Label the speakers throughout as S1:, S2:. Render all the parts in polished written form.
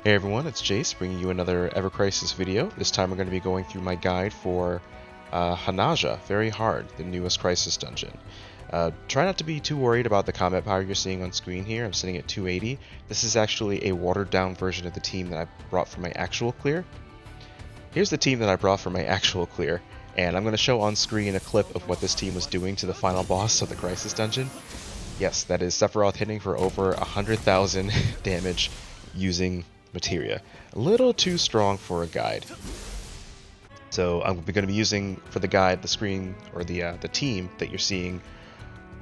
S1: Hey everyone, it's Jace bringing you another Ever Crisis video. This time we're going to be going through my guide for Hanaja, Very Hard, the newest Crisis dungeon. Try not to be too worried about the combat power you're seeing on screen here. I'm sitting at 280. This is actually a watered down version of the team that I brought for my actual clear. Here's the team that I brought for my actual clear, and I'm going to show on screen a clip of what this team was doing to the final boss of the Crisis dungeon. Yes, that is Sephiroth hitting for over 100,000 damage using materia. A little too strong for a guide. So I'm going to be using for the guide the screen or the team that you're seeing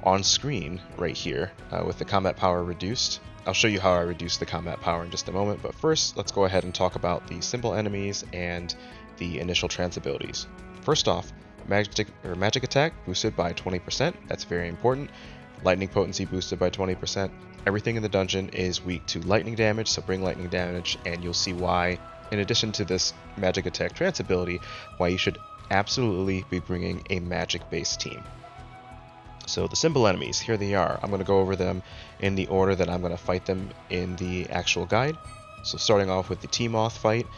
S1: on screen right here with the combat power reduced. I'll show you how I reduce the combat power in just a moment, but first let's go ahead and talk about the simple enemies and the initial trance abilities. First off, magic attack boosted by 20%. That's very important. Lightning potency boosted by 20%. Everything in the dungeon is weak to lightning damage, so bring lightning damage, and you'll see why, in addition to this magic attack trance ability, why you should absolutely be bringing a magic-based team. So the simple enemies, here they are. I'm going to go over them in the order that I'm going to fight them in the actual guide. So starting off with the TMOTH fight,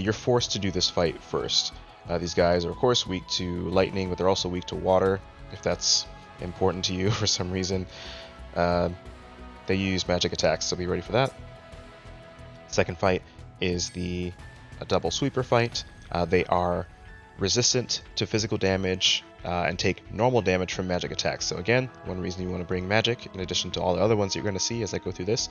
S1: you're forced to do this fight first. These guys are of course weak to lightning, but they're also weak to water, if that's important to you for some reason. They use magic attacks, so be ready for that. Second fight is a double sweeper fight. They are resistant to physical damage and take normal damage from magic attacks. So again, one reason you want to bring magic, in addition to all the other ones that you're going to see as I go through this.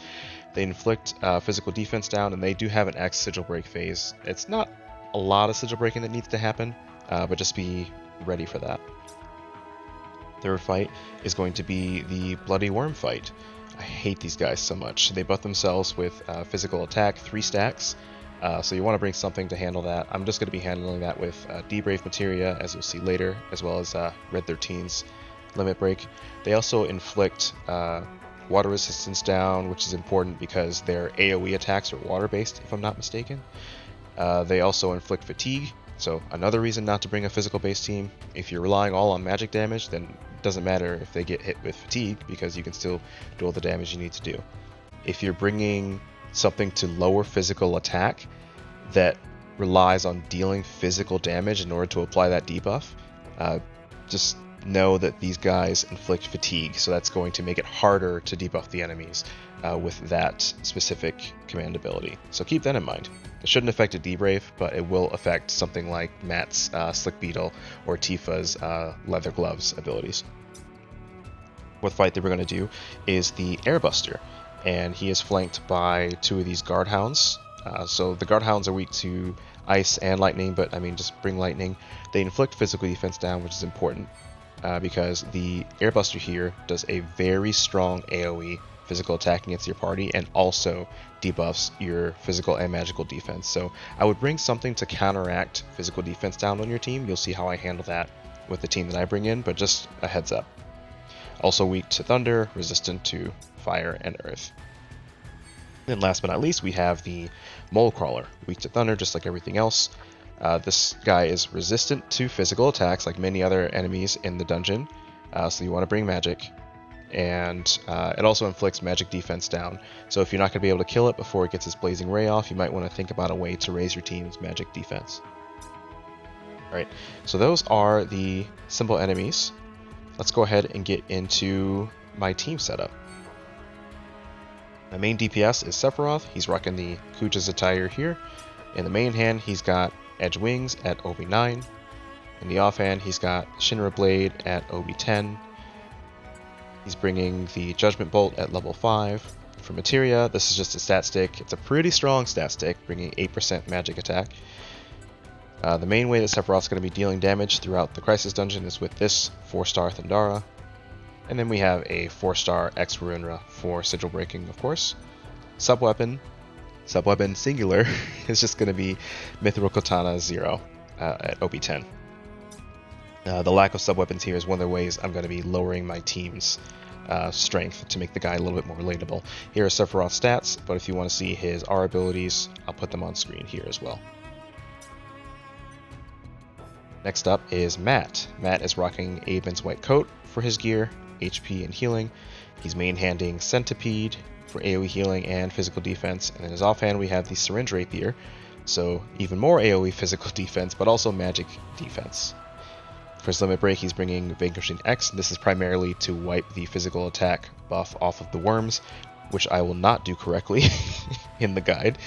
S1: They inflict physical defense down, and they do have an X sigil break phase. It's not a lot of sigil breaking that needs to happen, but just be ready for that. Third fight is going to be the Bloody Worm fight. I hate these guys so much. They buff themselves with physical attack, 3 stacks, so you want to bring something to handle that. I'm just going to be handling that with Debrave Materia, as you'll see later, as well as Red 13's Limit Break. They also inflict water resistance down, which is important because their AoE attacks are water-based, if I'm not mistaken. They also inflict Fatigue, so another reason not to bring a physical-based team. If you're relying all on magic damage, then it doesn't matter if they get hit with Fatigue, because you can still do all the damage you need to do. If you're bringing something to lower physical attack that relies on dealing physical damage in order to apply that debuff, just know that these guys inflict Fatigue, so that's going to make it harder to debuff the enemies with that specific command ability. So keep that in mind. It shouldn't affect a Debrave, but it will affect something like Matt's Slick Beetle or Tifa's Leather Gloves abilities. Fourth fight that we're going to do is the Airbuster, and he is flanked by 2 of these Guard Hounds. So the Guard Hounds are weak to ice and lightning, but I mean, just bring lightning. They inflict physical defense down, which is important because the Airbuster here does a very strong AoE physical attack against your party, and also debuffs your physical and magical defense. So I would bring something to counteract physical defense down on your team. You'll see how I handle that with the team that I bring in, but just a heads up. Also weak to thunder, resistant to fire and earth. And last but not least, we have the Mole Crawler, weak to thunder just like everything else. This guy is resistant to physical attacks like many other enemies in the dungeon, so you want to bring magic. And it also inflicts magic defense down, so if you're not going to be able to kill it before it gets its blazing ray off, you might want to think about a way to raise your team's magic defense. Alright, so those are the simple enemies. Let's go ahead and get into my team setup. My main DPS is Sephiroth. He's rocking the Kuja's attire here. In the main hand, he's got Edge Wings at OB9. In the offhand, he's got Shinra Blade at OB10. He's bringing the Judgment Bolt at level 5. For Materia, this is just a stat stick. It's a pretty strong stat stick, bringing 8% magic attack. The main way that Sephiroth's going to be dealing damage throughout the Crisis dungeon is with this 4-star Thundara. And then we have a 4-star X Ruinra for sigil breaking, of course. Subweapon singular, is just going to be Mithril Katana 0 at OB10. The lack of subweapons here is one of the ways I'm going to be lowering my team's strength to make the guy a little bit more relatable. Here are Sephiroth's stats, but if you want to see his R abilities, I'll put them on screen here as well. Next up is Matt. Matt is rocking Aben's white coat for his gear, HP and healing. He's main-handing Centipede, for AoE healing and physical defense, and in his offhand we have the Syringe Rapier, so even more AoE physical defense, but also magic defense. For his limit break, he's bringing Vanquishing X. This is primarily to wipe the physical attack buff off of the worms, which I will not do correctly in the guide.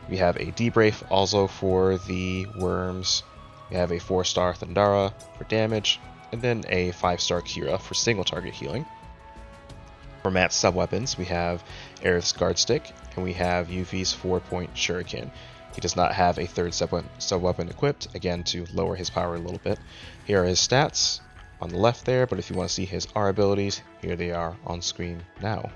S1: We have a Debrave also for the worms. We have a 4-star Thundara for damage, and then a 5-star Kira for single target healing. For Matt's sub-weapons, we have Aerith's Guard Stick, and we have Yuffie's 4-point Shuriken. He does not have a third sub-weapon equipped, again to lower his power a little bit. Here are his stats on the left there, but if you want to see his R abilities, here they are on screen now.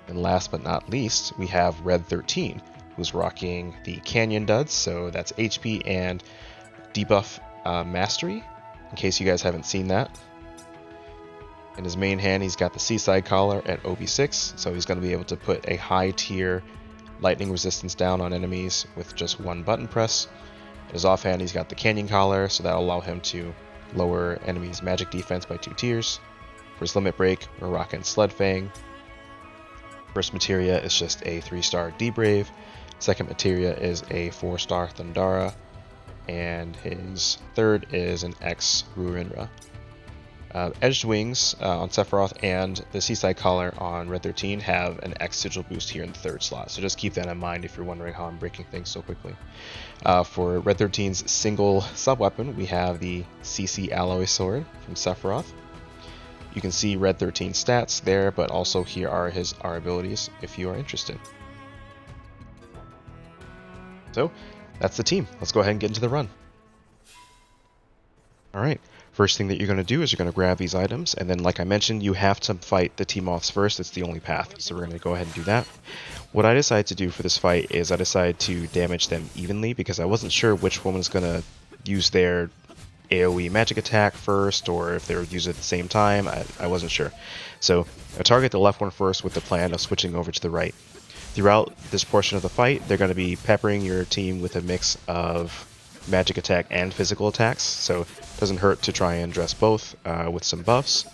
S1: And last but not least, we have Red 13, who's rocking the Canyon Duds, so that's HP and debuff Mastery, in case you guys haven't seen that. In his main hand, he's got the Seaside Collar at OB6, so he's going to be able to put a high tier lightning resistance down on enemies with just one button press. In his offhand, he's got the Canyon Collar, so that'll allow him to lower enemies' magic defense by 2 tiers. For his limit break, we're rocking Sled Fang. First materia is just a 3-star Debrave. Second materia is a 4-star Thundara. And his third is an X Ruinra. Edged Wings on Sephiroth and the Seaside Collar on Red 13 have an X Sigil boost here in the 3rd slot, so just keep that in mind if you're wondering how I'm breaking things so quickly. For Red 13's single sub-weapon, we have the CC Alloy Sword from Sephiroth. You can see Red 13 stats there, but also here are his R abilities if you are interested. So, that's the team. Let's go ahead and get into the run. Alright. First thing that you're going to do is you're going to grab these items, and then like I mentioned, you have to fight the TMOTHs first. It's the only path, so we're going to go ahead and do that. What I decided to do for this fight is I decided to damage them evenly, because I wasn't sure which one was going to use their AoE magic attack first, or if they would use it at the same time. I wasn't sure. So I target the left one first with the plan of switching over to the right. Throughout this portion of the fight, they're going to be peppering your team with a mix of magic attack and physical attacks, so it doesn't hurt to try and address both with some buffs.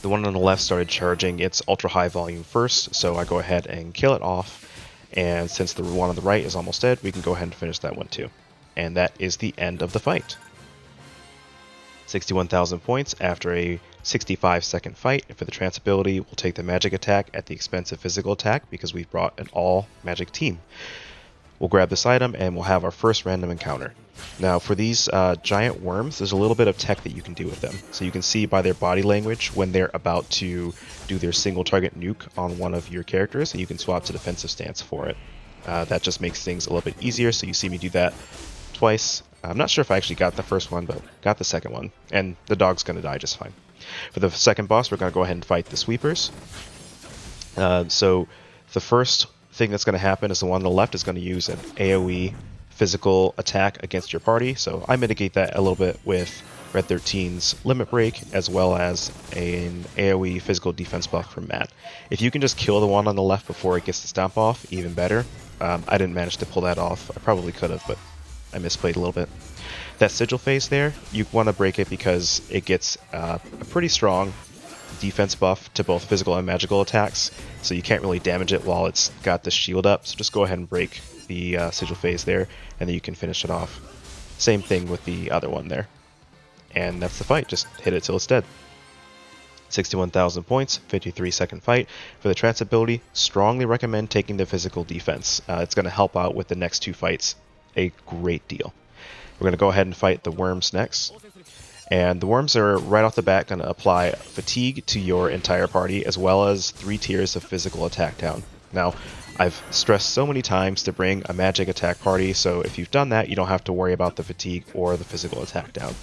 S1: The one on the left started charging its ultra high volume first, so I go ahead and kill it off, and since the one on the right is almost dead, we can go ahead and finish that one too. And that is the end of the fight. 61,000 points after a 65-second fight, and for the trance ability, we'll take the magic attack at the expense of physical attack because we've brought an all magic team. We'll grab this item and we'll have our first random encounter. Now for these giant worms, there's a little bit of tech that you can do with them. So you can see by their body language when they're about to do their single target nuke on one of your characters, and you can swap to defensive stance for it. That just makes things a little bit easier, so you see me do that twice. I'm not sure if I actually got the first one, but got the second one, and the dog's going to die just fine. For the second boss, we're going to go ahead and fight the Sweepers. So the first thing that's going to happen is the one on the left is going to use an AoE physical attack against your party, so I mitigate that a little bit with Red 13's Limit Break as well as an AoE physical defense buff from Matt. If you can just kill the one on the left before it gets the stomp off, even better. I didn't manage to pull that off. I probably could have, but I misplayed a little bit. That sigil phase there, you want to break it because it gets a pretty strong defense buff to both physical and magical attacks, so you can't really damage it while it's got the shield up, so just go ahead and break the sigil phase there, and then you can finish it off. Same thing with the other one there. And that's the fight, just hit it till it's dead. 61,000 points, 53-second fight. For the trance ability, strongly recommend taking the physical defense. It's going to help out with the next 2 fights a great deal. We're going to go ahead and fight the worms next. And the worms are right off the bat going to apply fatigue to your entire party, as well as 3 tiers of physical attack down. Now, I've stressed so many times to bring a magic attack party, so if you've done that, you don't have to worry about the fatigue or the physical attack down.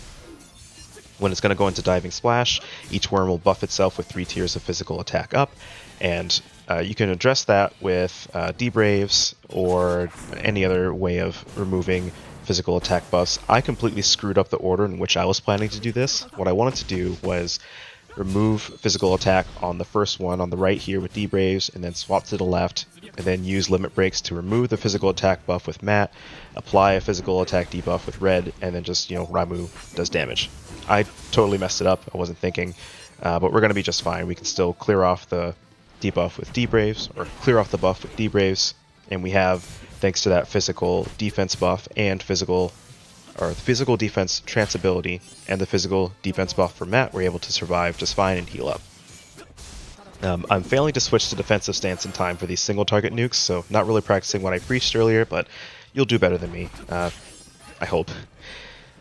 S1: When it's going to go into Diving Splash, each worm will buff itself with 3 tiers of physical attack up, and you can address that with Debraves or any other way of removing physical attack buffs. I completely screwed up the order in which I was planning to do this. What I wanted to do was remove physical attack on the first one on the right here with Debraves, and then swap to the left, and then use Limit Breaks to remove the physical attack buff with Matt, apply a physical attack debuff with Red, and then just, Ramu does damage. I totally messed it up. I wasn't thinking. but we're going to be just fine. We can still clear off the debuff with D-Braves, or clear off the buff with D-Braves, and we have, thanks to that physical defense buff and physical defense transability and the physical defense buff for Matt, we're able to survive just fine and heal up. I'm failing to switch to defensive stance in time for these single target nukes, so not really practicing what I preached earlier, but you'll do better than me, I hope.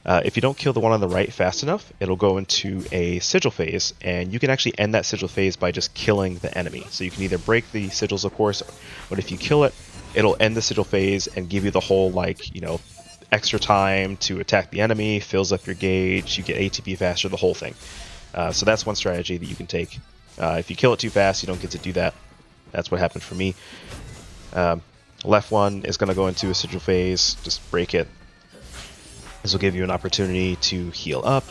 S1: If you don't kill the one on the right fast enough, it'll go into a sigil phase, and you can actually end that sigil phase by just killing the enemy. So you can either break the sigils, of course, but if you kill it, it'll end the sigil phase and give you the whole, like, you know, extra time to attack the enemy, fills up your gauge, you get ATB faster, the whole thing. So that's one strategy that you can take. If you kill it too fast, you don't get to do that. That's what happened for me. Left one is going to go into a sigil phase, just break it. This will give you an opportunity to heal up,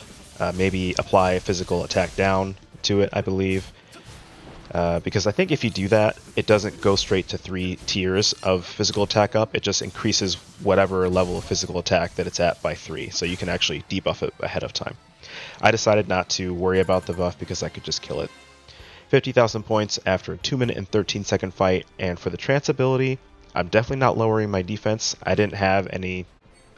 S1: maybe apply a physical attack down to it, I believe. Because I think if you do that, it doesn't go straight to 3 tiers of physical attack up, it just increases whatever level of physical attack that it's at by 3, so you can actually debuff it ahead of time. I decided not to worry about the buff because I could just kill it. 50,000 points after a 2 minute and 13 second fight, and for the trance ability, I'm definitely not lowering my defense. I didn't have any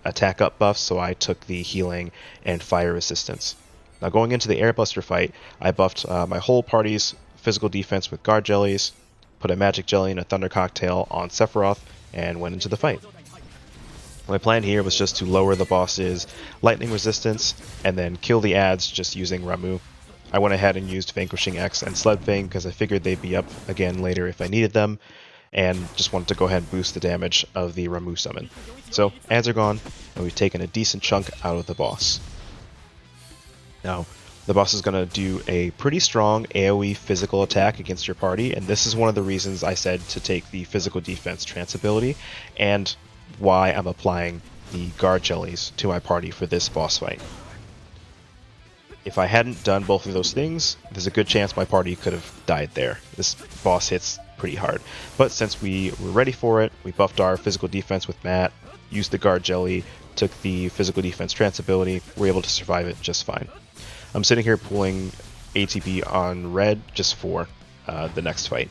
S1: attack up buffs, so I took the healing and fire resistance. Now going into the Airbuster fight, I buffed my whole party's physical defense with guard jellies, put a magic jelly and a thunder cocktail on Sephiroth, and went into the fight. My plan here was just to lower the boss's lightning resistance and then kill the adds just using Ramuh. I went ahead and used Vanquishing X and Sledfang because I figured they'd be up again later if I needed them, and just wanted to go ahead and boost the damage of the Ramuh summon. So, adds are gone, and we've taken a decent chunk out of the boss. Now, the boss is going to do a pretty strong AoE physical attack against your party, and this is one of the reasons I said to take the physical defense trance ability, and why I'm applying the guard jellies to my party for this boss fight. If I hadn't done both of those things, there's a good chance my party could have died there. This boss hits pretty hard. But since we were ready for it, we buffed our physical defense with Matt, used the guard jelly, took the physical defense trance ability, we're able to survive it just fine. I'm sitting here pulling ATB on red just for the next fight.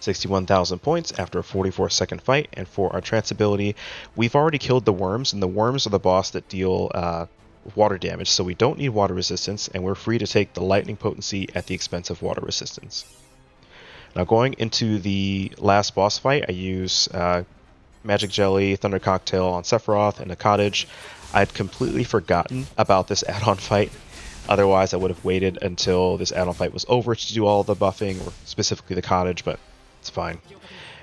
S1: 61,000 points after a 44-second fight, and for our trance ability, we've already killed the worms, and the worms are the boss that deal water damage, so we don't need water resistance, and we're free to take the lightning potency at the expense of water resistance. Now going into the last boss fight, I use Magic Jelly, Thunder Cocktail on Sephiroth, and a Cottage. I'd completely forgotten about this add-on fight, otherwise I would have waited until this add-on fight was over to do all the buffing, or specifically the Cottage, but it's fine.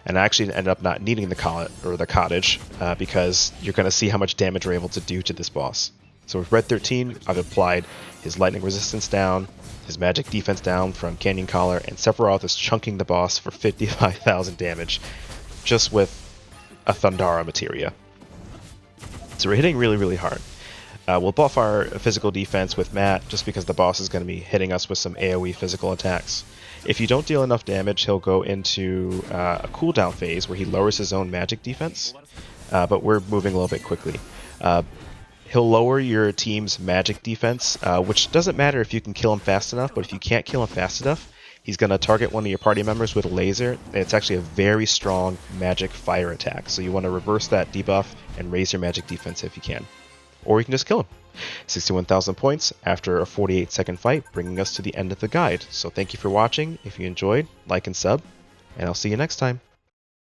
S1: And I actually ended up not needing the Cottage, because you're going to see how much damage we're able to do to this boss. So with Red 13, I've applied his lightning resistance down, his magic defense down from Canyon Collar, and Sephiroth is chunking the boss for 55,000 damage just with a Thundara materia. So we're hitting really, really hard. We'll buff our physical defense with Matt just because the boss is going to be hitting us with some AoE physical attacks. If you don't deal enough damage, he'll go into a cooldown phase where he lowers his own magic defense, but we're moving a little bit quickly. He'll lower your team's magic defense, which doesn't matter if you can kill him fast enough, but if you can't kill him fast enough, he's going to target one of your party members with a laser, and it's actually a very strong magic fire attack, so you want to reverse that debuff and raise your magic defense if you can. Or you can just kill him. 61,000 points after a 48-second fight, bringing us to the end of the guide. So thank you for watching. If you enjoyed, like and sub, and I'll see you next time.